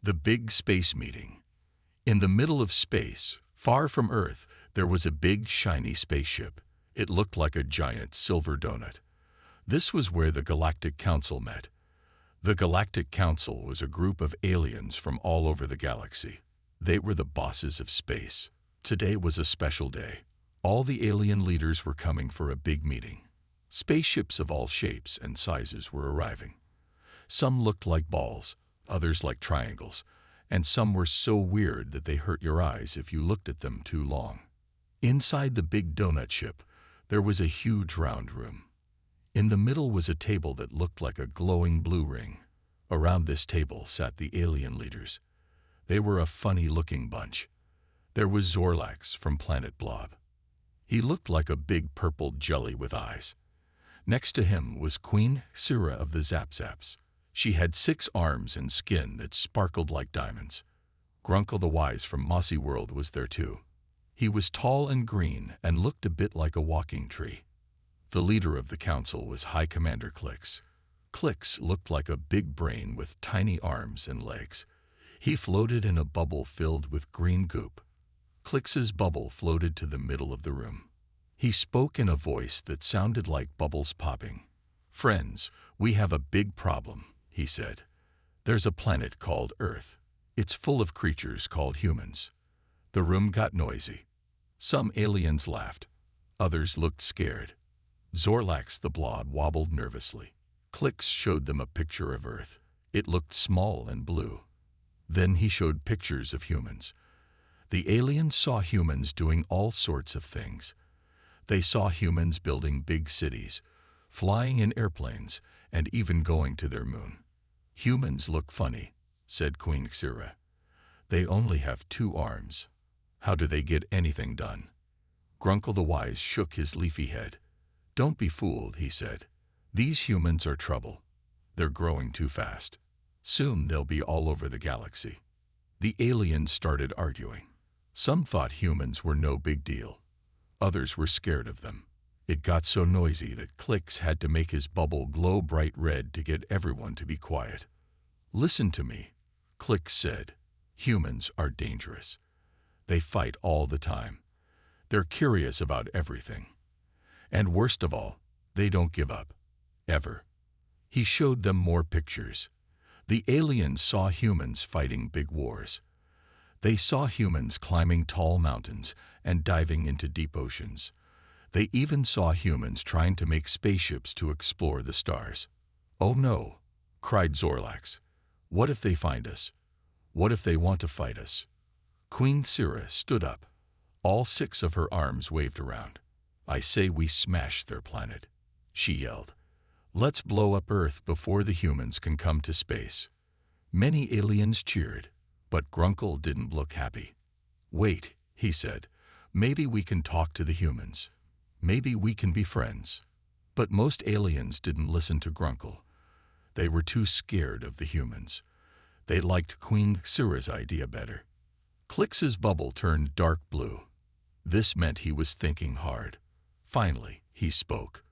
The big space meeting. In the middle of space, far from Earth, there was a big, shiny spaceship. It looked like a giant silver donut. This was where the Galactic Council met. The Galactic Council was a group of aliens from all over the galaxy. They were the bosses of space. Today was a special day. All the alien leaders were coming for a big meeting. Spaceships of all shapes and sizes were arriving. Some looked like balls, others like triangles, and some were so weird that they hurt your eyes if you looked at them too long. Inside the big donut ship, there was a huge round room. In the middle was a table that looked like a glowing blue ring. Around this table sat the alien leaders. They were a funny-looking bunch. There was Zorlax from Planet Blob. He looked like a big purple jelly with eyes. Next to him was Queen Syrah of the Zap Zaps. She had 6 arms and skin that sparkled like diamonds. Grunkle the Wise from Mossy World was there too. He was tall and green and looked a bit like a walking tree. The leader of the council was High Commander Clicks. Clicks looked like a big brain with tiny arms and legs. He floated in a bubble filled with green goop. Clicks's bubble floated to the middle of the room. He spoke in a voice that sounded like bubbles popping. "Friends, we have a big problem," he said. "There's a planet called Earth. It's full of creatures called humans." The room got noisy. Some aliens laughed. Others looked scared. Zorlax the Blob wobbled nervously. Clicks showed them a picture of Earth. It looked small and blue. Then he showed pictures of humans. The aliens saw humans doing all sorts of things. They saw humans building big cities, flying in airplanes, and even going to their moon. "Humans look funny," said Queen Syrah. "They only have 2 arms. How do they get anything done?" Grunkle the Wise shook his leafy head. "Don't be fooled," he said. "These humans are trouble. They're growing too fast. Soon they'll be all over the galaxy." The aliens started arguing. Some thought humans were no big deal. Others were scared of them. It got so noisy that Clicks had to make his bubble glow bright red to get everyone to be quiet. "Listen to me," Clicks said. "Humans are dangerous. They fight all the time. They're curious about everything. And worst of all, they don't give up. Ever." He showed them more pictures. The aliens saw humans fighting big wars. They saw humans climbing tall mountains and diving into deep oceans. They even saw humans trying to make spaceships to explore the stars. "Oh no," cried Zorlax. "What if they find us? What if they want to fight us?" Queen Syrah stood up. All 6 of her arms waved around. "I say we smash their planet," she yelled. "Let's blow up Earth before the humans can come to space." Many aliens cheered, but Grunkle didn't look happy. "Wait," he said. "Maybe we can talk to the humans. Maybe we can be friends." But most aliens didn't listen to Grunkle. They were too scared of the humans. They liked Queen Syrah's idea better. Clicks's bubble turned dark blue. This meant he was thinking hard. Finally, he spoke.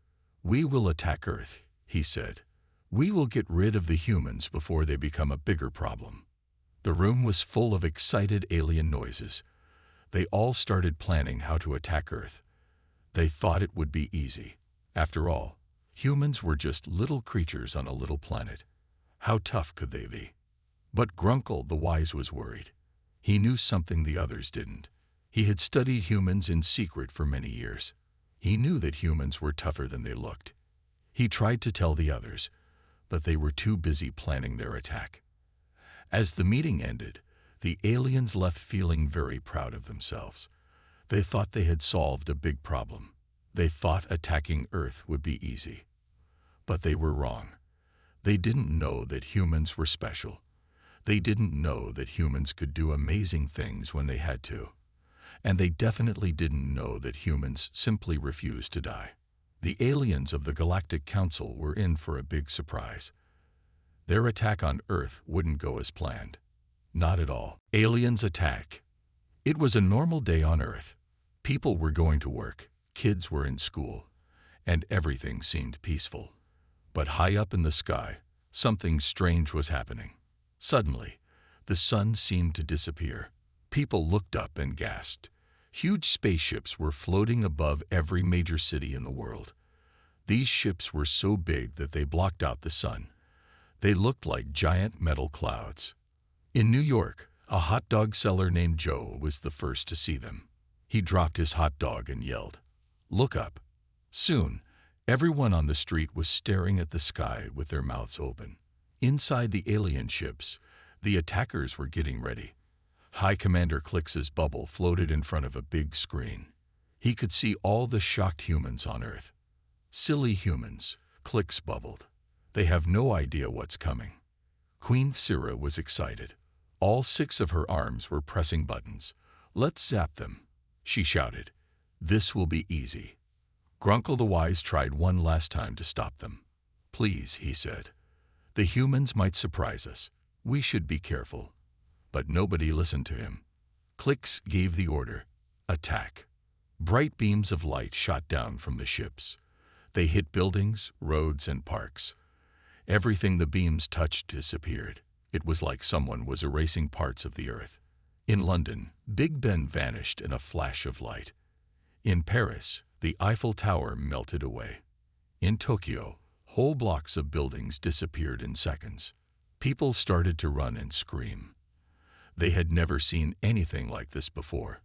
"We will attack Earth," he said. "We will get rid of the humans before they become a bigger problem." The room was full of excited alien noises. They all started planning how to attack Earth. They thought it would be easy. After all, humans were just little creatures on a little planet. How tough could they be? But Grunkle the Wise was worried. He knew something the others didn't. He had studied humans in secret for many years. He knew that humans were tougher than they looked. He tried to tell the others, but they were too busy planning their attack. As the meeting ended, the aliens left feeling very proud of themselves. They thought they had solved a big problem. They thought attacking Earth would be easy. But they were wrong. They didn't know that humans were special. They didn't know that humans could do amazing things when they had to. And they definitely didn't know that humans simply refused to die. The aliens of the Galactic Council were in for a big surprise. Their attack on Earth wouldn't go as planned. Not at all. Aliens attack. It was a normal day on Earth. People were going to work, kids were in school, and everything seemed peaceful. But high up in the sky, something strange was happening. Suddenly, The sun seemed to disappear. People looked up and gasped. Huge spaceships were floating above every major city in the world. These ships were so big that they blocked out the sun. They looked like giant metal clouds. In New York, a hot dog seller named Joe was the first to see them. He dropped his hot dog and yelled, "Look up." Soon, everyone on the street was staring at the sky with their mouths open. Inside the alien ships, the attackers were getting ready. High Commander Clix's bubble floated in front of a big screen. He could see all the shocked humans on Earth. "Silly humans," Clix bubbled. "They have no idea what's coming." Queen Syrah was excited. All 6 of her arms were pressing buttons. "Let's zap them," she shouted. "This will be easy." Grunkle the Wise tried one last time to stop them. "Please," he said. "The humans might surprise us. We should be careful." But nobody listened to him. Clix gave the order, "Attack." Bright beams of light shot down from the ships. They hit buildings, roads, and parks. Everything the beams touched disappeared. It was like someone was erasing parts of the Earth. In London, Big Ben vanished in a flash of light. In Paris, the Eiffel Tower melted away. In Tokyo, whole blocks of buildings disappeared in seconds. People started to run and scream. They had never seen anything like this before.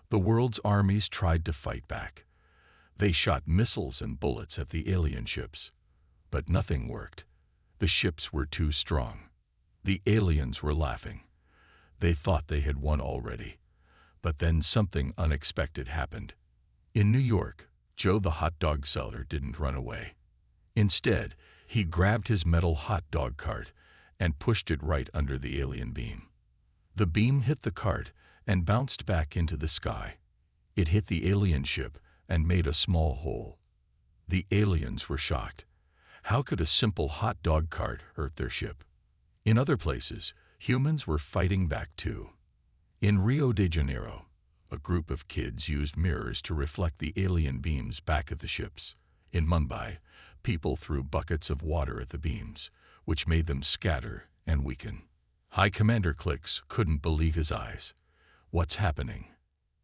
The world's armies tried to fight back. They shot missiles and bullets at the alien ships. But nothing worked. The ships were too strong. The aliens were laughing. They thought they had won already. But then something unexpected happened. In New York, Joe the hot dog seller didn't run away. Instead, he grabbed his metal hot dog cart and pushed it right under the alien beam. The beam hit the cart and bounced back into the sky. It hit the alien ship and made a small hole. The aliens were shocked. How could a simple hot dog cart hurt their ship? In other places, humans were fighting back too. In Rio de Janeiro, a group of kids used mirrors to reflect the alien beams back at the ships. In Mumbai, people threw buckets of water at the beams, which made them scatter and weaken. High Commander Clix couldn't believe his eyes. "What's happening?"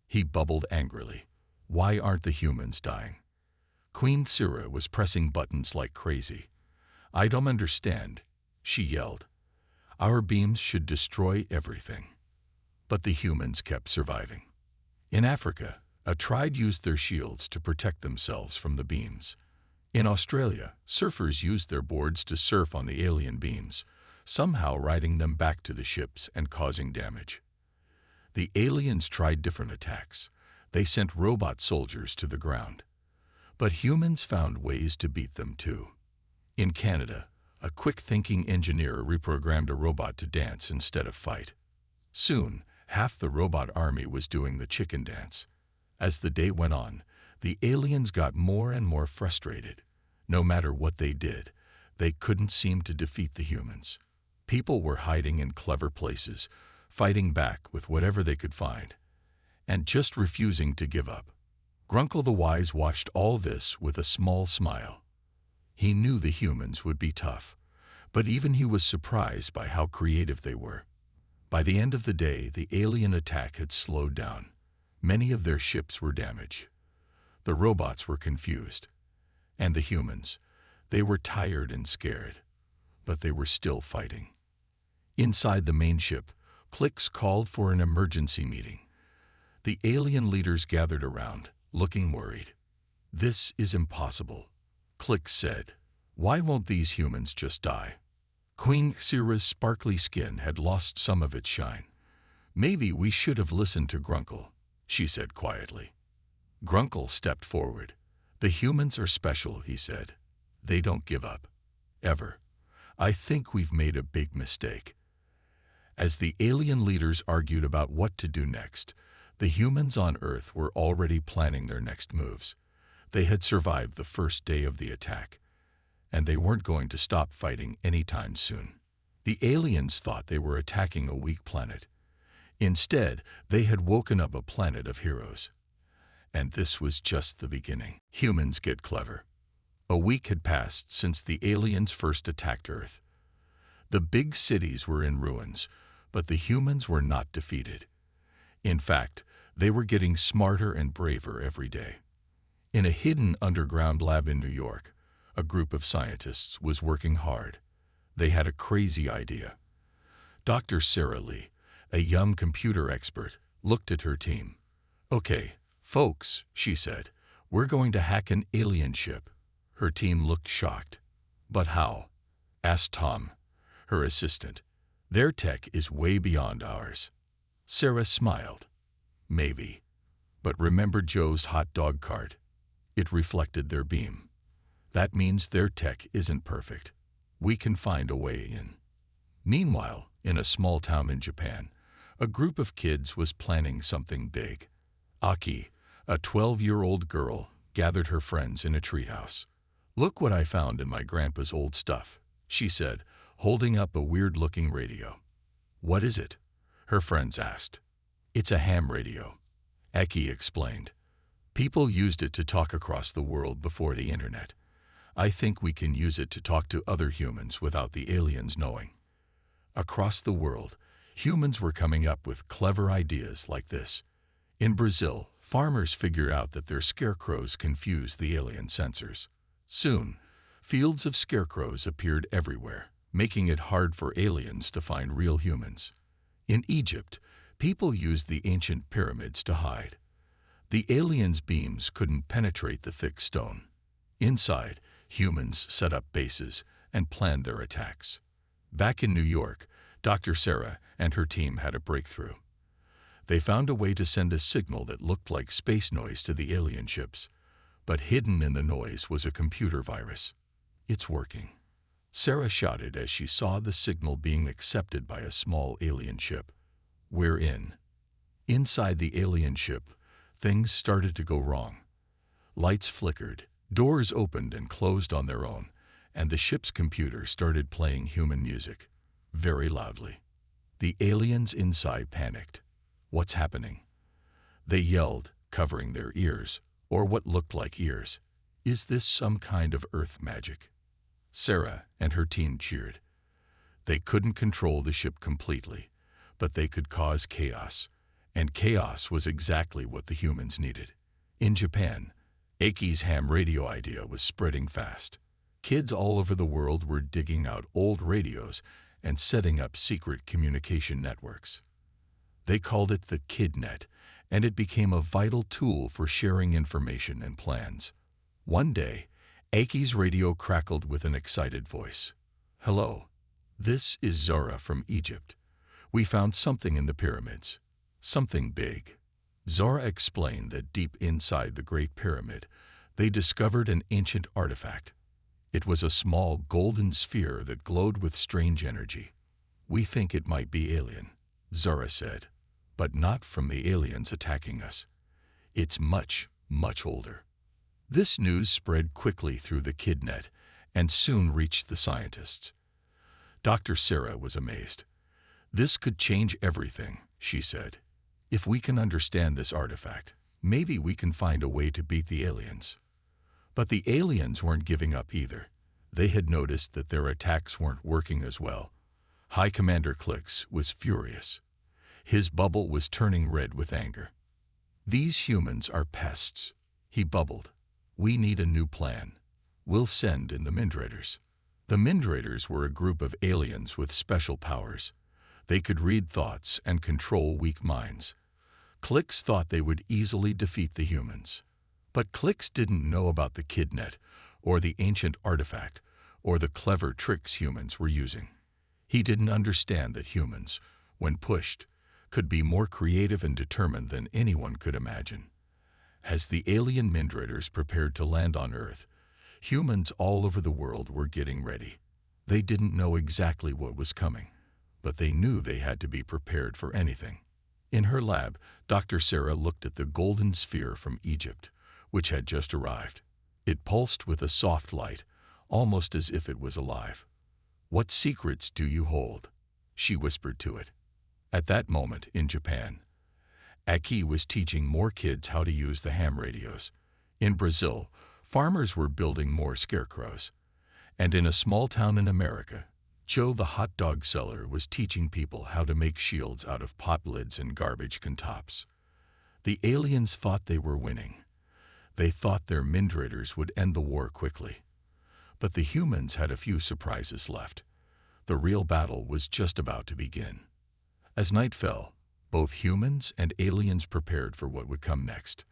He bubbled angrily. "Why aren't the humans dying?" Queen Syrah was pressing buttons like crazy. "I don't understand," she yelled. "Our beams should destroy everything." But the humans kept surviving. In Africa, a tribe used their shields to protect themselves from the beams. In Australia, surfers used their boards to surf on the alien beams, somehow riding them back to the ships and causing damage. The aliens tried different attacks. They sent robot soldiers to the ground. But humans found ways to beat them too. In Canada, a quick-thinking engineer reprogrammed a robot to dance instead of fight. Soon, half the robot army was doing the chicken dance. As the day went on, the aliens got more and more frustrated. No matter what they did, they couldn't seem to defeat the humans. People were hiding in clever places, fighting back with whatever they could find, and just refusing to give up. Grunkle the Wise watched all this with a small smile. He knew the humans would be tough, but even he was surprised by how creative they were. By the end of the day, the alien attack had slowed down. Many of their ships were damaged. The robots were confused. And the humans, they were tired and scared, but they were still fighting. Inside the main ship, Clix called for an emergency meeting. The alien leaders gathered around, looking worried. "This is impossible," Clix said. "Why won't these humans just die?" Queen Syrah's sparkly skin had lost some of its shine. "Maybe we should have listened to Grunkle," she said quietly. Grunkle stepped forward. "The humans are special," he said. "They don't give up. Ever. I think we've made a big mistake." As the alien leaders argued about what to do next, the humans on Earth were already planning their next moves. They had survived the first day of the attack, and they weren't going to stop fighting anytime soon. The aliens thought they were attacking a weak planet. Instead, they had woken up a planet of heroes. And this was just the beginning. Humans get clever. A week had passed since the aliens first attacked Earth. The big cities were in ruins, But the humans were not defeated. In fact, they were getting smarter and braver every day. In a hidden underground lab in New York, a group of scientists was working hard. They had a crazy idea. Dr. Sarah Lee, a young computer expert, looked at her team. "Okay, folks," she said, "we're going to hack an alien ship." Her team looked shocked. "But how?" asked Tom, her assistant. "Their tech is way beyond ours." Sarah smiled. "Maybe. But remember Joe's hot dog cart? It reflected their beam. That means their tech isn't perfect. We can find a way in." Meanwhile, in a small town in Japan, a group of kids was planning something big. Aki, a 12-year-old girl, gathered her friends in a treehouse. "Look what I found in my grandpa's old stuff," she said, holding up a weird-looking radio. "What is it?" her friends asked. "It's a ham radio," Aki explained. "People used it to talk across the world before the internet. I think we can use it to talk to other humans without the aliens knowing." Across the world, humans were coming up with clever ideas like this. In Brazil, farmers figured out that their scarecrows confused the alien sensors. Soon, fields of scarecrows appeared everywhere, making it hard for aliens to find real humans. In Egypt, people used the ancient pyramids to hide. The aliens' beams couldn't penetrate the thick stone. Inside, humans set up bases and planned their attacks. Back in New York, Dr. Sarah and her team had a breakthrough. They found a way to send a signal that looked like space noise to the alien ships. But hidden in the noise was a computer virus. "It's working," Sarah shouted as she saw the signal being accepted by a small alien ship. "We're in." Inside the alien ship, things started to go wrong. Lights flickered, doors opened and closed on their own, and the ship's computer started playing human music, very loudly. The aliens inside panicked. "What's happening?" They yelled, covering their ears, or what looked like ears. "Is this some kind of Earth magic?" Sarah and her team cheered. They couldn't control the ship completely, but they could cause chaos, and chaos was exactly what the humans needed. In Japan, Aki's ham radio idea was spreading fast. Kids all over the world were digging out old radios and setting up secret communication networks. They called it the KidNet, and it became a vital tool for sharing information and plans. One day, Aki's radio crackled with an excited voice. "Hello, this is Zara from Egypt. We found something in the pyramids. Something big." Zara explained that deep inside the Great Pyramid, they discovered an ancient artifact. It was a small golden sphere that glowed with strange energy. "We think it might be alien," Zara said, "but not from the aliens attacking us. It's much, much older." This news spread quickly through the KidNet and soon reached the scientists. Dr. Sarah was amazed. "This could change everything," she said. "If we can understand this artifact, maybe we can find a way to beat the aliens." But the aliens weren't giving up either. They had noticed that their attacks weren't working as well. High Commander Klix was furious. His bubble was turning red with anger. "These humans are pests," he bubbled. "We need a new plan. We'll send in the Mindrators." The Mindrators were a group of aliens with special powers. They could read thoughts and control weak minds. Klix thought they would easily defeat the humans. But Klix didn't know about the KidNet, or the ancient artifact, or the clever tricks humans were using. He didn't understand that humans, when pushed, could be more creative and determined than anyone could imagine. As the alien Mindrators prepared to land on Earth, humans all over the world were getting ready. They didn't know exactly what was coming, but they knew they had to be prepared for anything. In her lab, Dr. Sarah looked at the golden sphere from Egypt, which had just arrived. It pulsed with a soft light, almost as if it was alive. "What secrets do you hold?" she whispered to it. At that moment, in Japan, Aki was teaching more kids how to use the ham radios. In Brazil, farmers were building more scarecrows. And in a small town in America, Joe, the hot dog seller, was teaching people how to make shields out of pot lids and garbage can tops. The aliens thought they were winning. They thought their Mindrators would end the war quickly. But the humans had a few surprises left. The real battle was just about to begin. As night fell, both humans and aliens prepared for what would come next.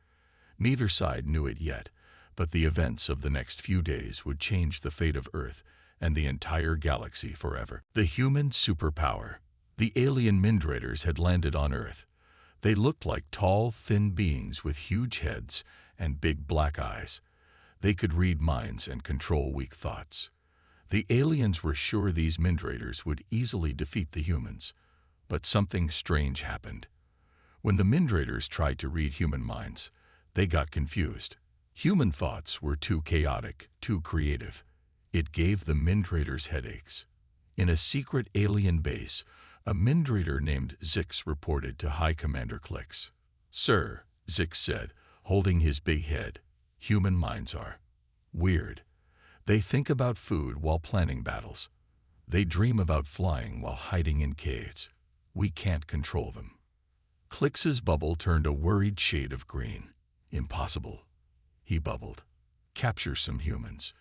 Neither side knew it yet, but the events of the next few days would change the fate of Earth and the entire galaxy forever. The human superpower. The alien Mindrators had landed on Earth. They looked like tall, thin beings with huge heads and big black eyes. They could read minds and control weak thoughts. The aliens were sure these Mindrators would easily defeat the humans. But something strange happened. When the Mindrators tried to read human minds, they got confused. Human thoughts were too chaotic, too creative. It gave the Mindrators headaches. In a secret alien base, a Mindrator named Zix reported to High Commander Klix. "Sir," Zix said, holding his big head, "human minds are weird. They think about food while planning battles. They dream about flying while hiding in caves. We can't control them." Klix's bubble turned a worried shade of green. "Impossible," he bubbled. "Capture some humans.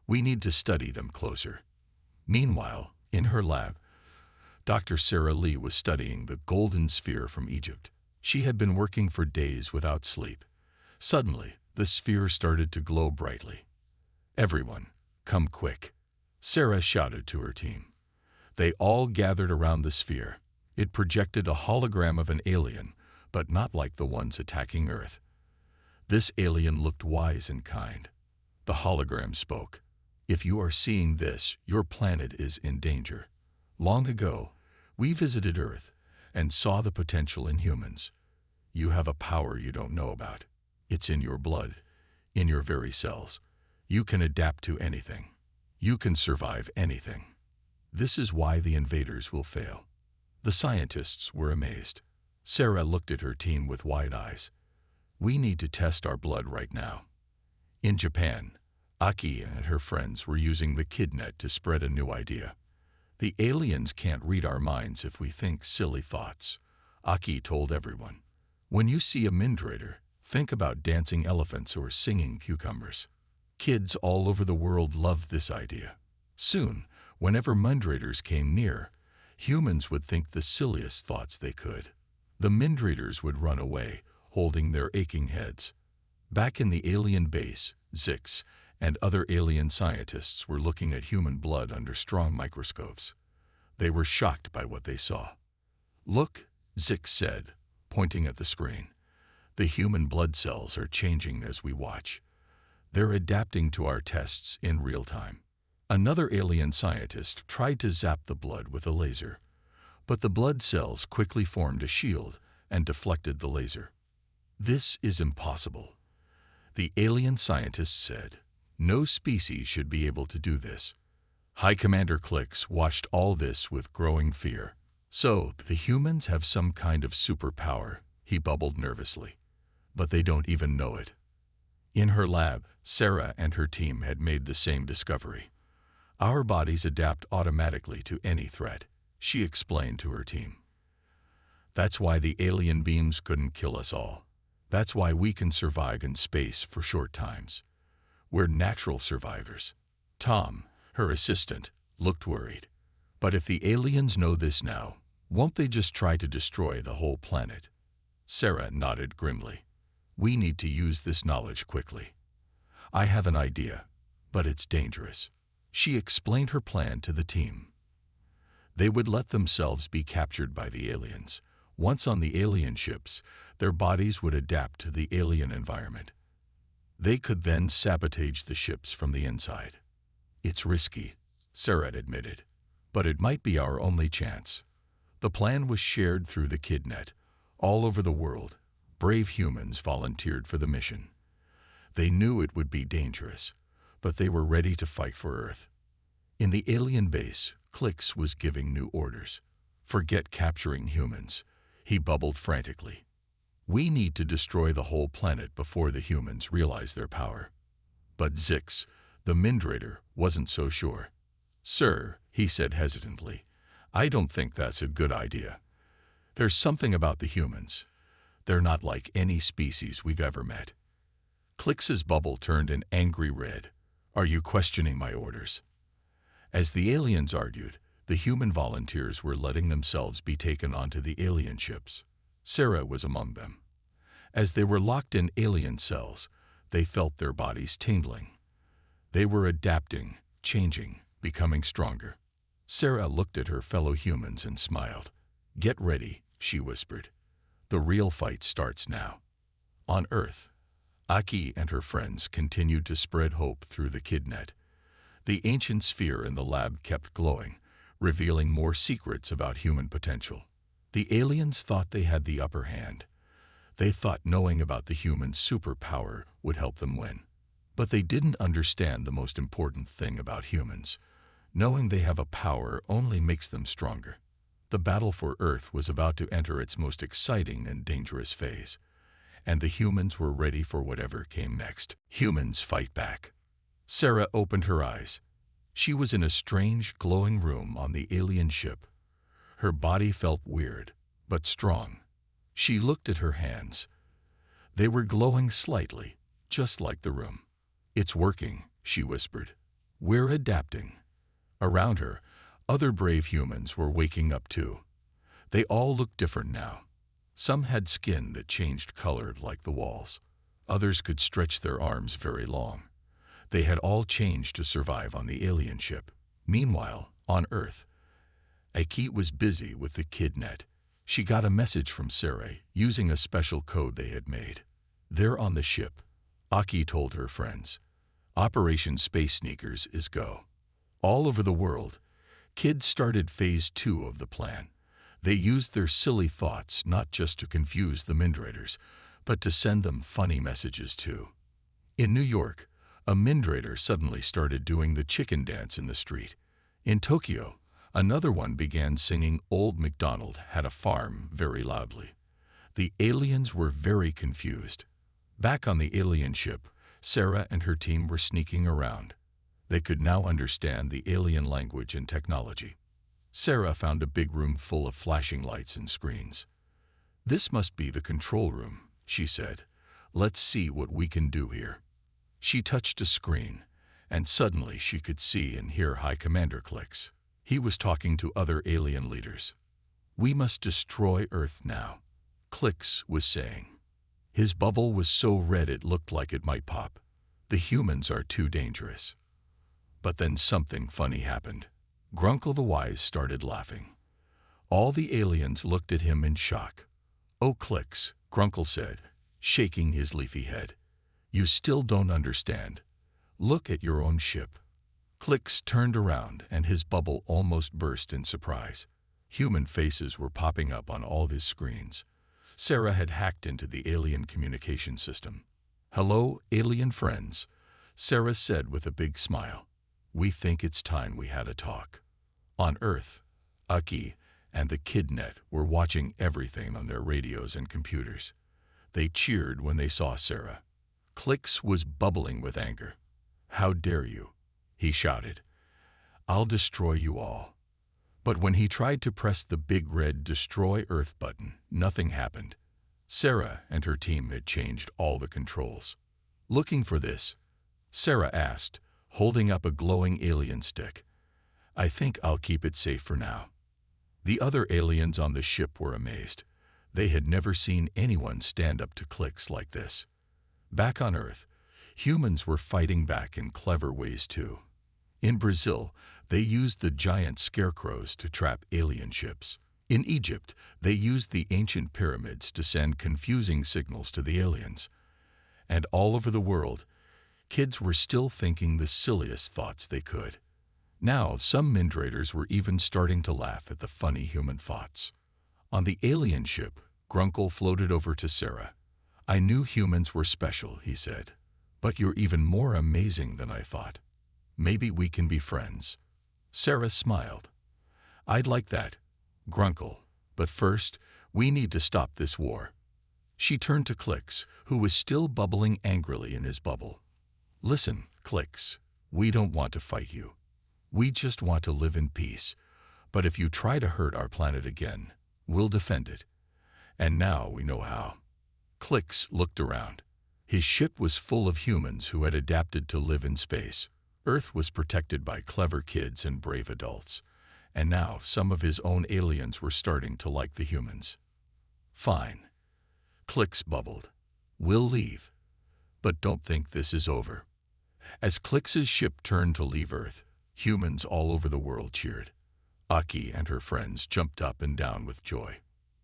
We need to study them closer." Meanwhile, in her lab, Dr. Sarah Lee was studying the golden sphere from Egypt. She had been working for days without sleep. Suddenly, the sphere started to glow brightly. "Everyone, come quick," Sarah shouted to her team. They all gathered around the sphere. It projected a hologram of an alien, but not like the ones attacking Earth. This alien looked wise and kind. The hologram spoke. "If you are seeing this, your planet is in danger. Long ago, we visited Earth and saw the potential in humans. You have a power you don't know about. It's in your blood, in your very cells. You can adapt to anything. You can survive anything. This is why the invaders will fail." The scientists were amazed. Sarah looked at her team with wide eyes. "We need to test our blood right now." In Japan, Aki and her friends were using the KidNet to spread a new idea. "The aliens can't read our minds if we think silly thoughts," Aki told everyone. "When you see a Mindrator, think about dancing elephants or singing cucumbers." Kids all over the world loved this idea. Soon, whenever Mindrators came near, humans would think the silliest thoughts they could. The Mindrators would run away, holding their aching heads. Back in the alien base, Zix and other alien scientists were looking at human blood under strong microscopes. They were shocked by what they saw. "Look," Zix said, pointing at the screen. "The human blood cells are changing as we watch. They're adapting to our tests in real time." Another alien scientist tried to zap the blood with a laser, but the blood cells quickly formed a shield and deflected the laser. "This is impossible," the alien scientist said. "No species should be able to do this." High Commander Klix watched all this with growing fear. "So, the humans have some kind of superpower," he bubbled nervously. "But they don't even know it." In her lab, Sarah and her team had made the same discovery. "Our bodies adapt automatically to any threat," she explained to her team. "That's why the alien beams couldn't kill us all. That's why we can survive in space for short times. We're natural survivors." Tom, her assistant, looked worried. "But if the aliens know this now, won't they just try to destroy the whole planet?" Sarah nodded grimly. "We need to use this knowledge quickly. I have an idea, but it's dangerous." She explained her plan to the team. They would let themselves be captured by the aliens. Once on the alien ships, their bodies would adapt to the alien environment. They could then sabotage the ships from the inside. "It's risky," Sarah admitted, "but it might be our only chance." The plan was shared through the KidNet. All over the world, brave humans volunteered for the mission. They knew it would be dangerous, but they were ready to fight for Earth. In the alien base, Klix was giving new orders. "Forget capturing humans," he bubbled frantically. "We need to destroy the whole planet before the humans realize their power." But Zix, the Mindrator, wasn't so sure. "Sir," he said hesitantly. "I don't think that's a good idea. There's something about the humans. They're not like any species we've ever met." Clix's bubble turned an angry red. "Are you questioning my orders?" As the aliens argued, the human volunteers were letting themselves be taken onto the alien ships. Sarah was among them. As they were locked in alien cells, they felt their bodies tingling. They were adapting, changing, becoming stronger. Sarah looked at her fellow humans and smiled. "Get ready," she whispered. "The real fight starts now." On Earth, Aki and her friends continued to spread hope through the KidNet. The ancient sphere in the lab kept glowing, revealing more secrets about human potential. The aliens thought they had the upper hand. They thought knowing about the human superpower would help them win. But they didn't understand the most important thing about humans. Knowing they have a power only makes them stronger. The battle for Earth was about to enter its most exciting and dangerous phase, and the humans were ready for whatever came next. Humans fight back. Sarah opened her eyes. She was in a strange, glowing room on the alien ship. Her body felt weird, but strong. She looked at her hands. They were glowing slightly, just like the room. "It's working," she whispered. "We're adapting." Around her, other brave humans were waking up too. They all looked different now. Some had skin that changed color like the walls. Others could stretch their arms very long. They had all changed to survive on the alien ship. Meanwhile, on Earth, Aki was busy with the KidNet. She got a message from Sarah using a special code they had made. "They're on the ship," Aki told her friends. "Operation Space Sneakers is go." All over the world, kids started phase 2 of the plan. They used their silly thoughts not just to confuse the Mindrators, but to send them funny messages too. In New York, a Mindrator suddenly started doing the chicken dance in the street. In Tokyo, another one began singing "Old MacDonald Had a Farm" very loudly. The aliens were very confused. Back on the alien ship, Sarah and her team were sneaking around. They could now understand the alien language and technology. Sarah found a big room full of flashing lights and screens. "This must be the control room," she said. "Let's see what we can do here." She touched a screen, and suddenly she could see and hear High Commander Clix. He was talking to other alien leaders. "We must destroy Earth now," Clix was saying. His bubble was so red it looked like it might pop. "The humans are too dangerous." But then something funny happened. Grunkle the Wise started laughing. All the aliens looked at him in shock. "Oh, Clix," Grunkle said, shaking his leafy head. "You still don't understand. Look at your own ship." Clix turned around and his bubble almost burst in surprise. Human faces were popping up on all his screens. Sarah had hacked into the alien communication system. "Hello, alien friends," Sarah said with a big smile. "We think it's time we had a talk." On Earth, Aki and the KidNet were watching everything on their radios and computers. They cheered when they saw Sarah. Clix was bubbling with anger. "How dare you?" he shouted. "I'll destroy you all." But when he tried to press the big red Destroy Earth button, nothing happened. Sarah and her team had changed all the controls. "Looking for this?" Sarah asked, holding up a glowing alien stick. "I think I'll keep it safe for now." The other aliens on the ship were amazed. They had never seen anyone stand up to Clix like this. Back on Earth, humans were fighting back in clever ways too. In Brazil, they used the giant scarecrows to trap alien ships. In Egypt, they used the ancient pyramids to send confusing signals to the aliens. And all over the world, kids were still thinking the silliest thoughts they could. Now, some Mindrators were even starting to laugh at the funny human thoughts. On the alien ship, Grunkle floated over to Sarah. "I knew humans were special," he said. "But you're even more amazing than I thought. Maybe we can be friends." Sarah smiled. "I'd like that, Grunkle. But first, we need to stop this war." She turned to Clix, who was still bubbling angrily in his bubble. "Listen, Clix, we don't want to fight you. We just want to live in peace. But if you try to hurt our planet again, we'll defend it. And now we know how." Clicks looked around. His ship was full of humans who had adapted to live in space. Earth was protected by clever kids and brave adults. And now some of his own aliens were starting to like the humans. "Fine," Clicks bubbled. "We'll leave. But don't think this is over." As Clicks's ship turned to leave Earth, humans all over the world cheered. Aki and her friends jumped up and down with joy.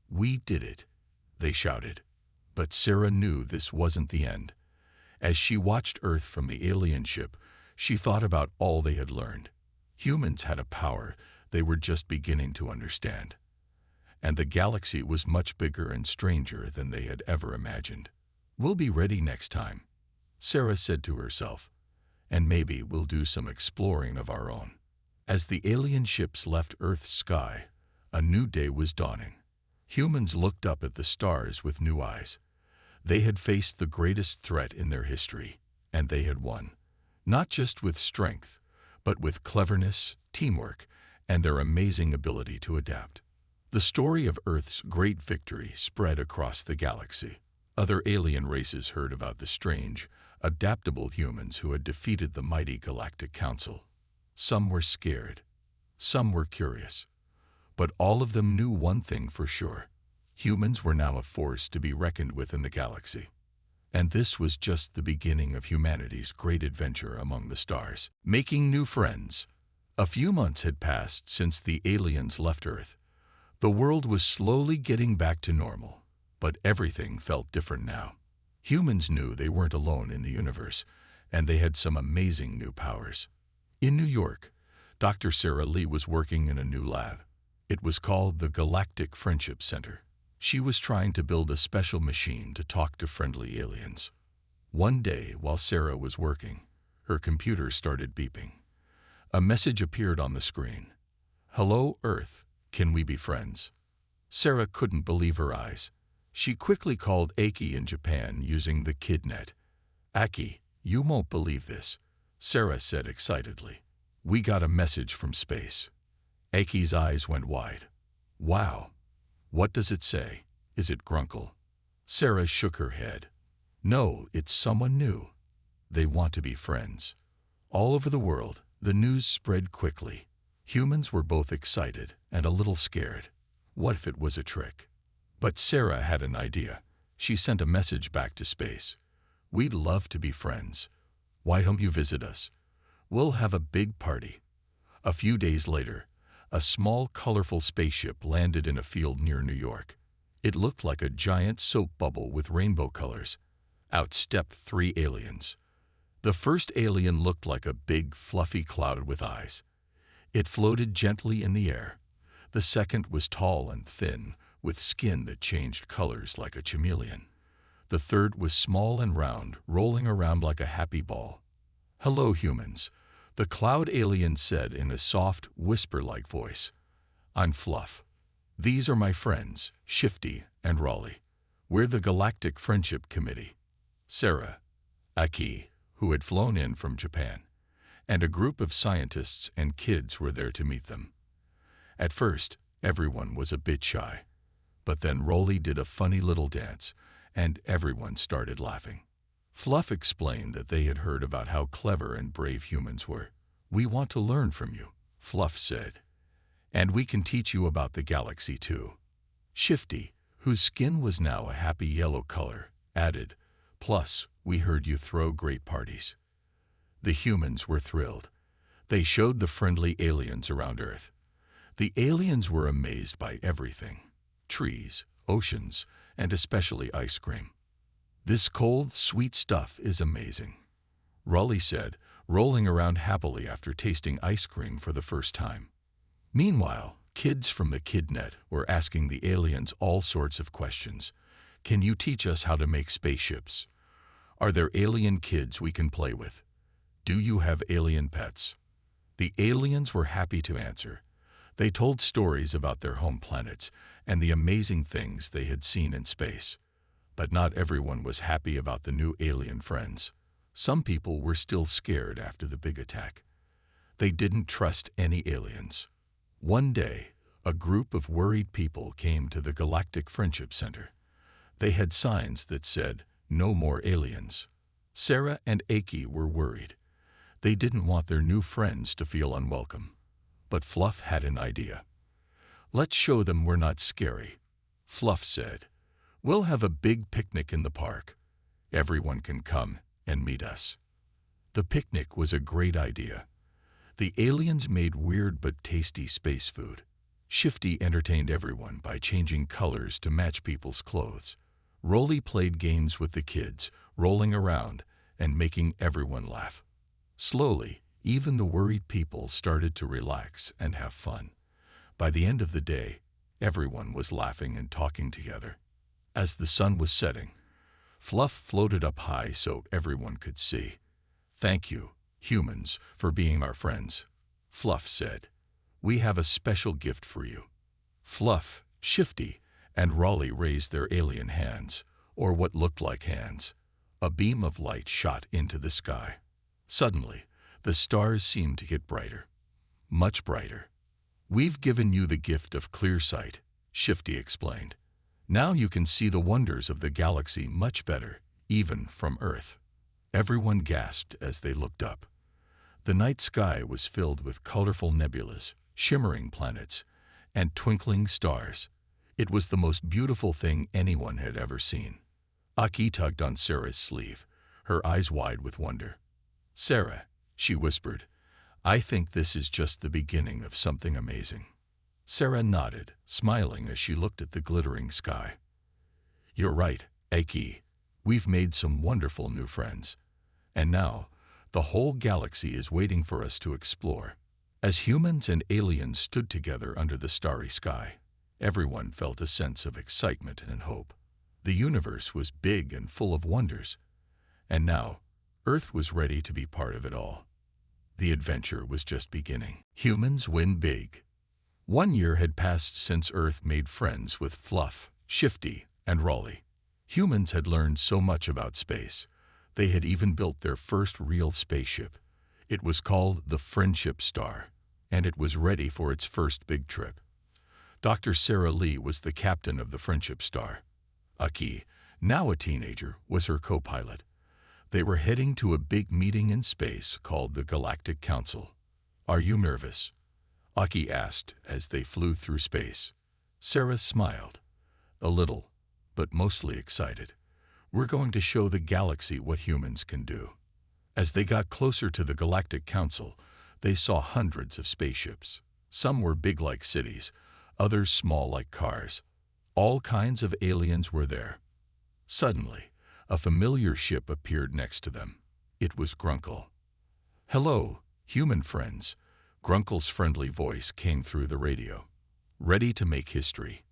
"We did it," they shouted. But Sarah knew this wasn't the end. As she watched Earth from the alien ship, she thought about all they had learned. Humans had a power they were just beginning to understand. And the galaxy was much bigger and stranger than they had ever imagined. "We'll be ready next time," Sarah said to herself. "And maybe we'll do some exploring of our own." As the alien ships left Earth's sky, a new day was dawning. Humans looked up at the stars with new eyes. They had faced the greatest threat in their history, and they had won. Not just with strength, but with cleverness, teamwork, and their amazing ability to adapt. The story of Earth's great victory spread across the galaxy. Other alien races heard about the strange, adaptable humans who had defeated the mighty Galactic Council. Some were scared, some were curious, but all of them knew one thing for sure. Humans were now a force to be reckoned with in the galaxy. And this was just the beginning of humanity's great adventure among the stars. Making new friends. A few months had passed since the aliens left Earth. The world was slowly getting back to normal, but everything felt different now. Humans knew they weren't alone in the universe, and they had some amazing new powers. In New York, Dr. Sarah Lee was working in a new lab. It was called the Galactic Friendship Center. She was trying to build a special machine to talk to friendly aliens. One day, while Sarah was working, her computer started beeping. A message appeared on the screen. "Hello, Earth. Can we be friends?" Sarah couldn't believe her eyes. She quickly called Aki in Japan using the KidNet. "Aki, you won't believe this," Sarah said excitedly. "We got a message from space." Aki's eyes went wide. "Wow. What does it say? Is it Grunkle?" Sarah shook her head. "No, it's someone new. They want to be friends." All over the world, the news spread quickly. Humans were both excited and a little scared. What if it was a trick? But Sarah had an idea. She sent a message back to space. "We'd love to be friends. Why don't you visit us? We'll have a big party." A few days later, a small, colorful spaceship landed in a field near New York. It looked like a giant soap bubble with rainbow colors. Out stepped 3 aliens. The first alien looked like a big, fluffy cloud with eyes. It floated gently in the air. The second was tall and thin, with skin that changed colors like a chameleon. The third was small and round, rolling around like a happy ball. "Hello, humans," the cloud alien said in a soft, whisper-like voice. "I'm Fluff. These are my friends, Shifty and Raleigh. We're the Galactic Friendship Committee." Sarah, Aki, who had flown in from Japan, and a group of scientists and kids were there to meet them. At first, everyone was a bit shy, but then Raleigh did a funny little dance, and everyone started laughing. Fluff explained that they had heard about how clever and brave humans were. "We want to learn from you," Fluff said. "And we can teach you about the galaxy too." Shifty, whose skin was now a happy yellow color, added, "Plus, we heard you throw great parties." The humans were thrilled. They showed the friendly aliens around Earth. The aliens were amazed by everything: trees, oceans, and especially ice cream. "This cold, sweet stuff is amazing," Raleigh said, rolling around happily after tasting ice cream for the first time. Meanwhile, kids from the KidNet were asking the aliens all sorts of questions. "Can you teach us how to make spaceships? Are there alien kids we can play with? Do you have alien pets?" The aliens were happy to answer. They told stories about their home planets and the amazing things they had seen in space. But not everyone was happy about the new alien friends. Some people were still scared after the big attack. They didn't trust any aliens. One day, a group of worried people came to the Galactic Friendship Center. They had signs that said, "No more aliens." Sarah and Aki were worried. They didn't want their new friends to feel unwelcome. But Fluff had an idea. "Let's show them we're not scary," Fluff said. "We'll have a big picnic in the park. Everyone can come and meet us." The picnic was a great idea. The aliens made weird but tasty space food. Shifty entertained everyone by changing colors to match people's clothes. Rolly played games with the kids, rolling around and making everyone laugh. Slowly, even the worried people started to relax and have fun. By the end of the day, everyone was laughing and talking together. As the sun was setting, Fluff floated up high so everyone could see. "Thank you, humans, for being our friends," Fluff said. "We have a special gift for you." Fluff, Shifty, and Raleigh raised their alien hands, or what looked like hands. A beam of light shot into the sky. Suddenly, the stars seemed to get brighter, much brighter. "We've given you the gift of clear sight," Shifty explained. "Now you can see the wonders of the galaxy much better, even from Earth." Everyone gasped as they looked up. The night sky was filled with colorful nebulas, shimmering planets, and twinkling stars. It was the most beautiful thing anyone had ever seen. Aki tugged on Sarah's sleeve, her eyes wide with wonder. "Sarah," she whispered, "I think this is just the beginning of something amazing." Sarah nodded, smiling as she looked at the glittering sky. "You're right, Aki. We've made some wonderful new friends. And now, the whole galaxy is waiting for us to explore." As humans and aliens stood together under the starry sky, everyone felt a sense of excitement and hope. The universe was big and full of wonders, and now Earth was ready to be part of it all. The adventure was just beginning. Humans win big. 1 year had passed since Earth made friends with Fluff, Shifty, and Raleigh. Humans had learned so much about space. They had even built their first real spaceship. It was called the Friendship Star, and it was ready for its first big trip. Dr. Sarah Lee was the captain of the Friendship Star. Aki, now a teenager, was her co-pilot. They were heading to a big meeting in space called the Galactic Council. "Are you nervous?" Aki asked as they flew through space. Sarah smiled. "A little, but mostly excited. We're going to show the galaxy what humans can do." As they got closer to the Galactic Council, they saw hundreds of spaceships. Some were big like cities, others small like cars. All kinds of aliens were there. Suddenly, a familiar ship appeared next to them. It was Grunkle. "Hello, human friends," Grunkle's friendly voice came through the radio. "Ready to make history."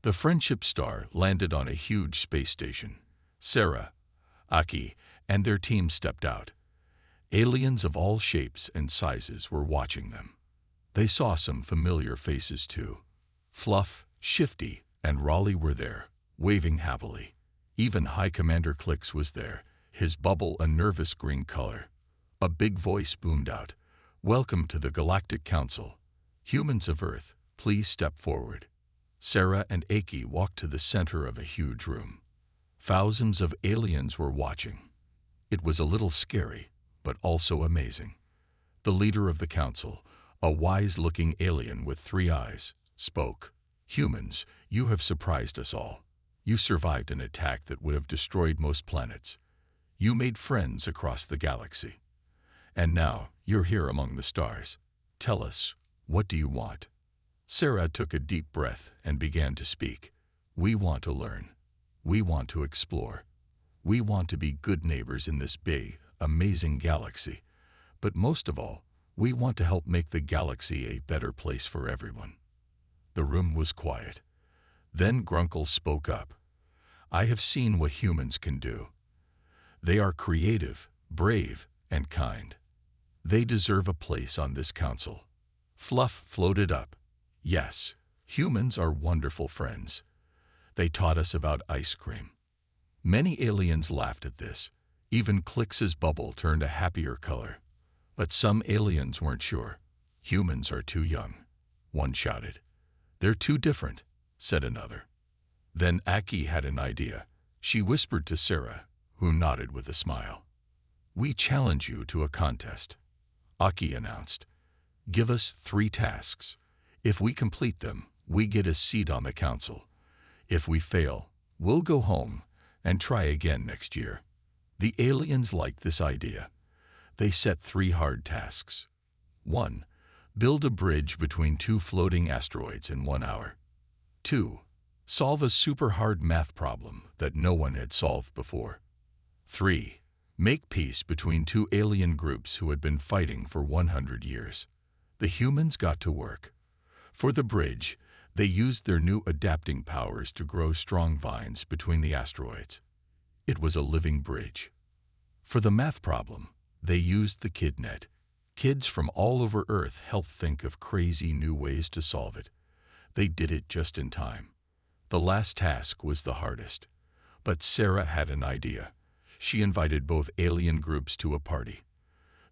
The Friendship Star landed on a huge space station. Sarah, Aki, and their team stepped out. Aliens of all shapes and sizes were watching them. They saw some familiar faces too. Fluff, Shifty, and Raleigh were there, waving happily. Even High Commander Clicks was there, his bubble a nervous green color. A big voice boomed out, "Welcome to the Galactic Council. Humans of Earth, please step forward." Sarah and Aki walked to the center of a huge room. Thousands of aliens were watching. It was a little scary, but also amazing. The leader of the council, a wise-looking alien with 3 eyes, spoke. "Humans, you have surprised us all. You survived an attack that would have destroyed most planets. You made friends across the galaxy. And now you're here among the stars. Tell us, what do you want?" Sarah took a deep breath and began to speak. "We want to learn. We want to explore. We want to be good neighbors in this big, amazing galaxy. But most of all, we want to help make the galaxy a better place for everyone." The room was quiet. Then Grunkle spoke up. "I have seen what humans can do. They are creative, brave, and kind. They deserve a place on this council." Fluff floated up. "Yes, humans are wonderful friends. They taught us about ice cream." Many aliens laughed at this. Even Clix's bubble turned a happier color. But some aliens weren't sure. Humans are too young, one shouted. They're too different, said another. Then Aki had an idea. She whispered to Sarah, who nodded with a smile. We challenge you to a contest, Aki announced. Give us 3 tasks. If we complete them, we get a seat on the council. If we fail, we'll go home and try again next year. The aliens liked this idea. They set 3 hard tasks. 1. Build a bridge between 2 floating asteroids in 1 hour. 2. Solve a super hard math problem that no one had solved before. 3. Make peace between 2 alien groups who had been fighting for 100 years. The humans got to work. For the bridge, they used their new adapting powers to grow strong vines between the asteroids. It was a living bridge. For the math problem, they used the KidNet. Kids from all over Earth helped think of crazy new ways to solve it. They did it just in time. The last task was the hardest. But Sarah had an idea. She invited both alien groups to a party.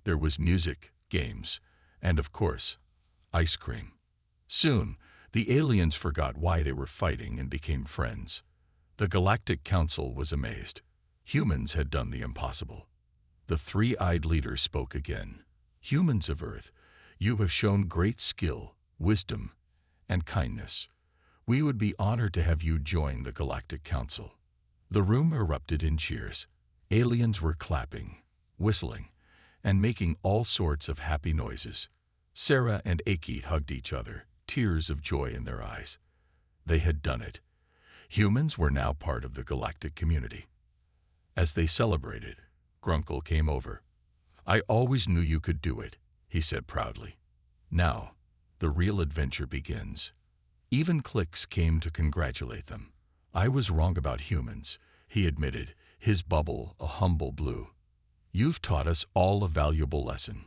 There was music, games, and of course, ice cream. Soon, the aliens forgot why they were fighting and became friends. The Galactic Council was amazed. Humans had done the impossible. The 3-eyed leader spoke again. Humans of Earth, you have shown great skill, wisdom, and kindness. We would be honored to have you join the Galactic Council. The room erupted in cheers. Aliens were clapping, whistling, and making all sorts of happy noises. Sarah and Aki hugged each other, tears of joy in their eyes. They had done it. Humans were now part of the galactic community. As they celebrated, Grunkle came over. I always knew you could do it, he said proudly. Now, the real adventure begins. Even Clicks came to congratulate them. I was wrong about humans, he admitted, his bubble a humble blue. You've taught us all a valuable lesson.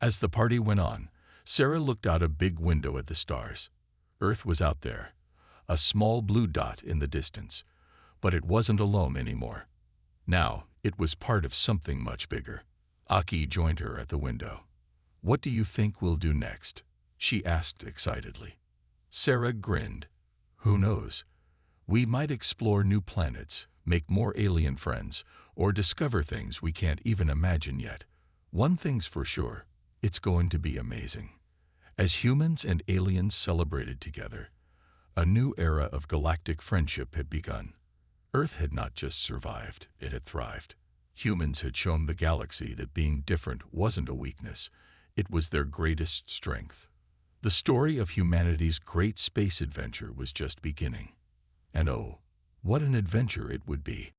As the party went on, Sarah looked out a big window at the stars. Earth was out there, a small blue dot in the distance, but it wasn't alone anymore. Now, it was part of something much bigger. Aki joined her at the window. What do you think we'll do next? She asked excitedly. Sarah grinned. Who knows? We might explore new planets, make more alien friends, or discover things we can't even imagine yet. One thing's for sure, it's going to be amazing. As humans and aliens celebrated together, a new era of galactic friendship had begun. Earth had not just survived, it had thrived. Humans had shown the galaxy that being different wasn't a weakness, it was their greatest strength. The story of humanity's great space adventure was just beginning. And oh, what an adventure it would be!